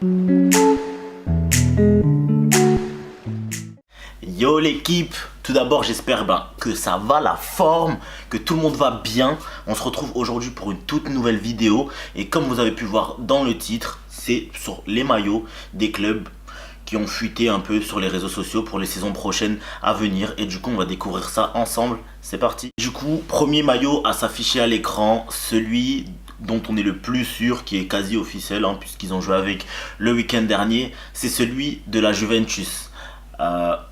Yo l'équipe, tout d'abord j'espère que ça va la forme, que tout le monde va bien. On se retrouve aujourd'hui pour une toute nouvelle vidéo et comme vous avez pu voir dans le titre, c'est sur les maillots des clubs qui ont fuité un peu sur les réseaux sociaux pour les saisons prochaines à venir et du coup on va découvrir ça ensemble. C'est parti. Du coup, premier maillot à s'afficher à l'écran, celui dont on est le plus sûr, qui est quasi officiel puisqu'ils ont joué avec le week-end dernier, c'est celui de la Juventus.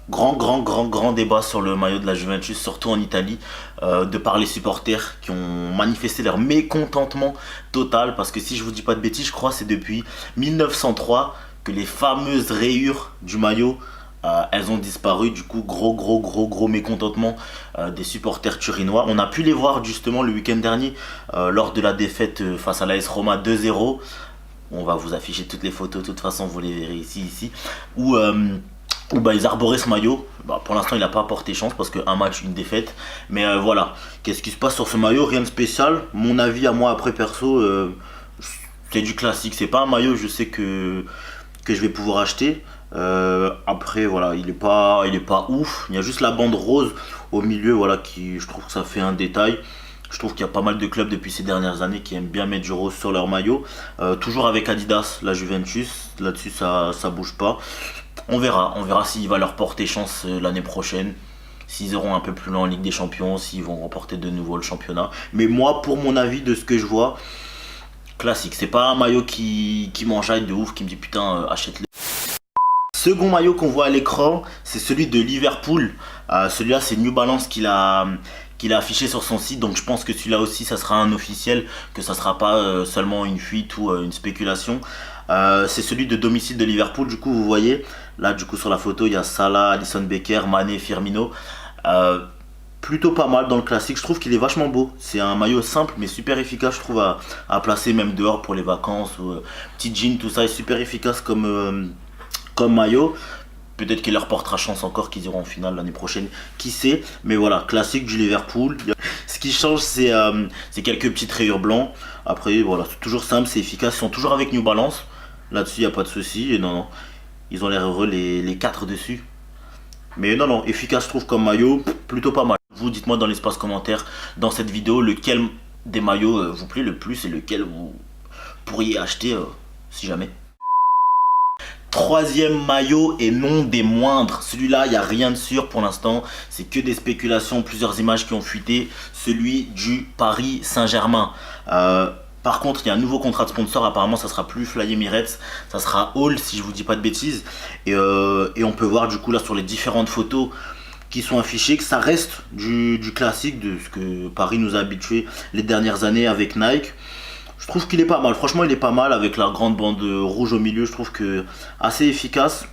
Grand débat sur le maillot de la Juventus, surtout en Italie, de par les supporters qui ont manifesté leur mécontentement total, parce que si je vous dis pas de bêtises, je crois que c'est depuis 1903 que les fameuses rayures du maillot elles ont disparu. Du coup gros mécontentement des supporters turinois. On a pu les voir justement le week-end dernier lors de la défaite face à l'AS Roma 2-0. On va vous afficher toutes les photos, de toute façon vous les verrez ici où ils arboraient ce maillot. Pour l'instant il n'a pas porté chance parce qu'un match, une défaite. Mais voilà, qu'est-ce qui se passe sur ce maillot? Rien de spécial. Mon avis à moi après perso, c'est du classique. C'est pas un maillot je sais que je vais pouvoir acheter. Après voilà, il est pas ouf. Il y a juste la bande rose au milieu, voilà, qui je trouve que ça fait un détail. Je trouve qu'il y a pas mal de clubs depuis ces dernières années qui aiment bien mettre du rose sur leur maillot. Toujours avec Adidas, la Juventus. Là-dessus ça bouge pas. On verra s'il va leur porter chance l'année prochaine, s'ils iront un peu plus loin en Ligue des Champions, s'ils vont remporter de nouveau le championnat. Mais moi, pour mon avis, de ce que je vois, classique. C'est pas un maillot qui m'enjaille de ouf, qui me dit putain achète-le. Second maillot qu'on voit à l'écran, c'est celui de Liverpool. Celui-là, c'est New Balance qu'il a affiché sur son site, donc je pense que celui-là aussi ça sera un officiel, que ça sera pas seulement une fuite ou une spéculation. C'est celui de domicile de Liverpool. Du coup vous voyez là, du coup sur la photo il y a Salah, Alisson Becker, Mané, Firmino. Plutôt pas mal dans le classique, je trouve qu'il est vachement beau. C'est un maillot simple mais super efficace, je trouve, à placer même dehors pour les vacances ou petit jean, tout ça est super efficace comme maillot. Peut-être qu'il leur portera chance encore, qu'ils iront en finale l'année prochaine, qui sait. Mais voilà, classique du Liverpool. Ce qui change, c'est quelques petites rayures blancs. Après, voilà, c'est toujours simple, c'est efficace. Ils sont toujours avec New Balance. Là-dessus, il n'y a pas de souci. Et non, ils ont l'air heureux, les 4 dessus. Mais non, efficace, je trouve, comme maillot, plutôt pas mal. Vous, dites-moi dans l'espace commentaire, dans cette vidéo, lequel des maillots vous plaît le plus et lequel vous pourriez acheter si jamais. Troisième maillot et non des moindres, celui-là il n'y a rien de sûr pour l'instant, c'est que des spéculations, plusieurs images qui ont fuité, celui du Paris Saint-Germain. Par contre il y a un nouveau contrat de sponsor, apparemment ça sera plus Fly Emirates, ça sera All si je vous dis pas de bêtises. Et on peut voir du coup là sur les différentes photos qui sont affichées que ça reste du classique, de ce que Paris nous a habitués les dernières années avec Nike. Je trouve qu'il est pas mal, franchement il est pas mal avec la grande bande rouge au milieu, je trouve que assez efficace.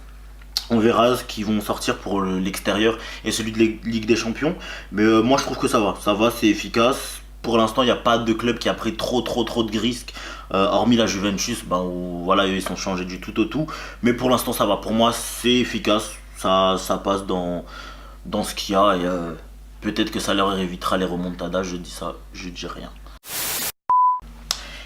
On verra ce qu'ils vont sortir pour l'extérieur et celui de Ligue des Champions. Mais moi je trouve que ça va, c'est efficace. Pour l'instant il n'y a pas de club qui a pris trop de risques, hormis la Juventus, où voilà, ils sont changés du tout au tout. Mais pour l'instant ça va, pour moi c'est efficace, ça passe dans ce qu'il y a. Et peut-être que ça leur évitera les remontadas, je dis ça, je dis rien.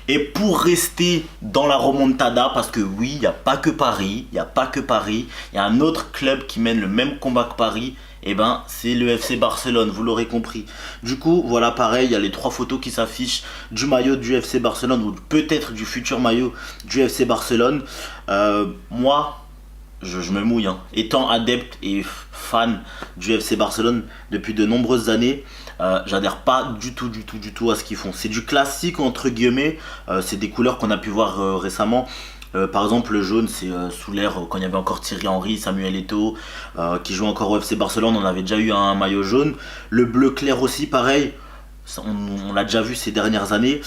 Et pour rester dans la remontada, parce que oui, il n'y a pas que Paris, il y a un autre club qui mène le même combat que Paris, et c'est le FC Barcelone, vous l'aurez compris. Du coup, voilà, pareil, il y a les 3 photos qui s'affichent du maillot du FC Barcelone, ou peut-être du futur maillot du FC Barcelone. Moi, je me mouille, étant adepte et fan du FC Barcelone depuis de nombreuses années, j'adhère pas du tout à ce qu'ils font. C'est du classique entre guillemets, c'est des couleurs qu'on a pu voir récemment. Par exemple le jaune, c'est sous l'air quand il y avait encore Thierry Henry, Samuel Eto'o qui jouait encore au FC Barcelone, on avait déjà eu un maillot jaune. Le bleu clair aussi pareil, on l'a déjà vu ces dernières années.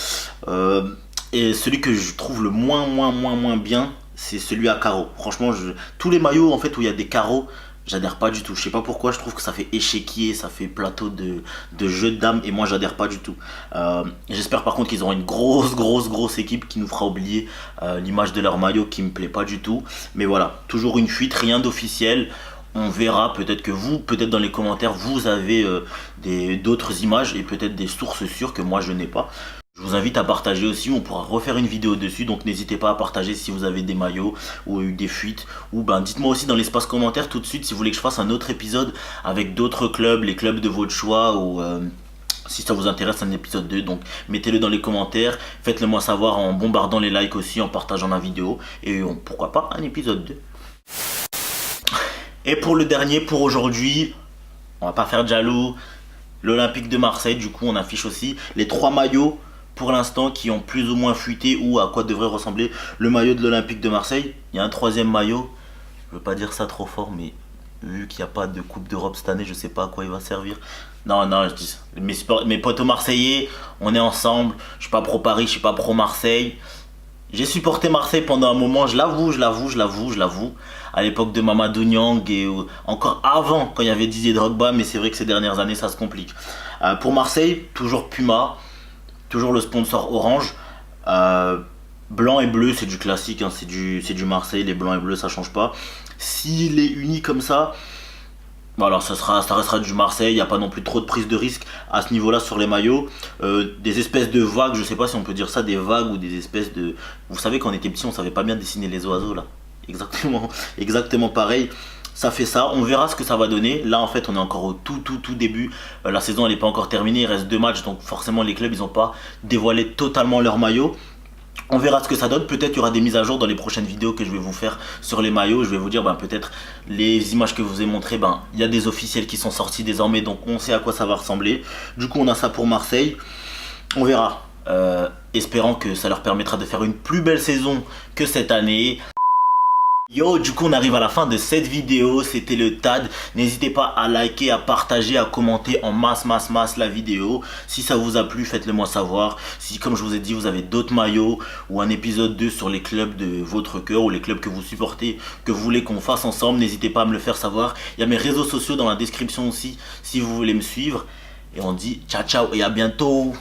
Et celui que je trouve le moins bien, c'est celui à carreaux. Franchement, tous les maillots en fait où il y a des carreaux, j'adhère pas du tout. Je sais pas pourquoi, je trouve que ça fait échiquier, ça fait plateau de jeu de dames et moi j'adhère pas du tout. J'espère par contre qu'ils auront une grosse équipe qui nous fera oublier l'image de leur maillot qui me plaît pas du tout. Mais voilà, toujours une fuite, rien d'officiel. On verra, peut-être que vous, peut-être dans les commentaires, vous avez d'autres images et peut-être des sources sûres que moi je n'ai pas. Je vous invite à partager aussi, on pourra refaire une vidéo dessus, donc n'hésitez pas à partager si vous avez des maillots ou eu des fuites, ou ben dites-moi aussi dans l'espace commentaire tout de suite si vous voulez que je fasse un autre épisode avec d'autres clubs, les clubs de votre choix, ou si ça vous intéresse un épisode 2, donc mettez-le dans les commentaires, faites-le moi savoir en bombardant les likes aussi, en partageant la vidéo, et pourquoi pas un épisode 2. Et pour le dernier, pour aujourd'hui, on va pas faire de jaloux, l'Olympique de Marseille, du coup on affiche aussi les 3 maillots pour l'instant qui ont plus ou moins fuité ou à quoi devrait ressembler le maillot de l'Olympique de Marseille. Il y a un 3e maillot, je veux pas dire ça trop fort, mais vu qu'il n'y a pas de Coupe d'Europe cette année, je sais pas à quoi il va servir. Non, je dis mes potos marseillais, on est ensemble, je suis pas pro Paris, je suis pas pro Marseille. J'ai supporté Marseille pendant un moment, je l'avoue. À l'époque de Mamadou Niang et encore avant quand il y avait Didier Drogba, mais c'est vrai que ces dernières années ça se complique. Pour Marseille, toujours Puma, toujours le sponsor orange. Blanc et bleu, c'est du classique, hein, c'est du Marseille, les blancs et bleus ça change pas. S'il est uni comme ça, voilà, ça restera du Marseille, il n'y a pas non plus trop de prise de risque à ce niveau-là sur les maillots. Des espèces de vagues, je sais pas si on peut dire ça, des vagues ou des espèces de... Vous savez quand on était petit, on savait pas bien dessiner les oiseaux là. Exactement pareil. Ça fait ça, on verra ce que ça va donner. Là en fait on est encore au tout début. La saison elle n'est pas encore terminée, il reste 2 matchs, donc forcément les clubs ils n'ont pas dévoilé totalement leur maillot. On verra ce que ça donne, peut-être il y aura des mises à jour dans les prochaines vidéos que je vais vous faire sur les maillots. Je vais vous dire peut-être les images que je vous ai montrées, il y a des officiels qui sont sortis désormais, donc on sait à quoi ça va ressembler. Du coup on a ça pour Marseille, on verra, espérant que ça leur permettra de faire une plus belle saison que cette année. Yo, du coup on arrive à la fin de cette vidéo, c'était le TAD. N'hésitez pas à liker, à partager, à commenter en masse la vidéo. Si ça vous a plu, faites-le moi savoir. Si comme je vous ai dit vous avez d'autres maillots ou un épisode 2 sur les clubs de votre cœur ou les clubs que vous supportez, que vous voulez qu'on fasse ensemble, n'hésitez pas à me le faire savoir. Il y a mes réseaux sociaux dans la description aussi si vous voulez me suivre. Et on dit ciao et à bientôt.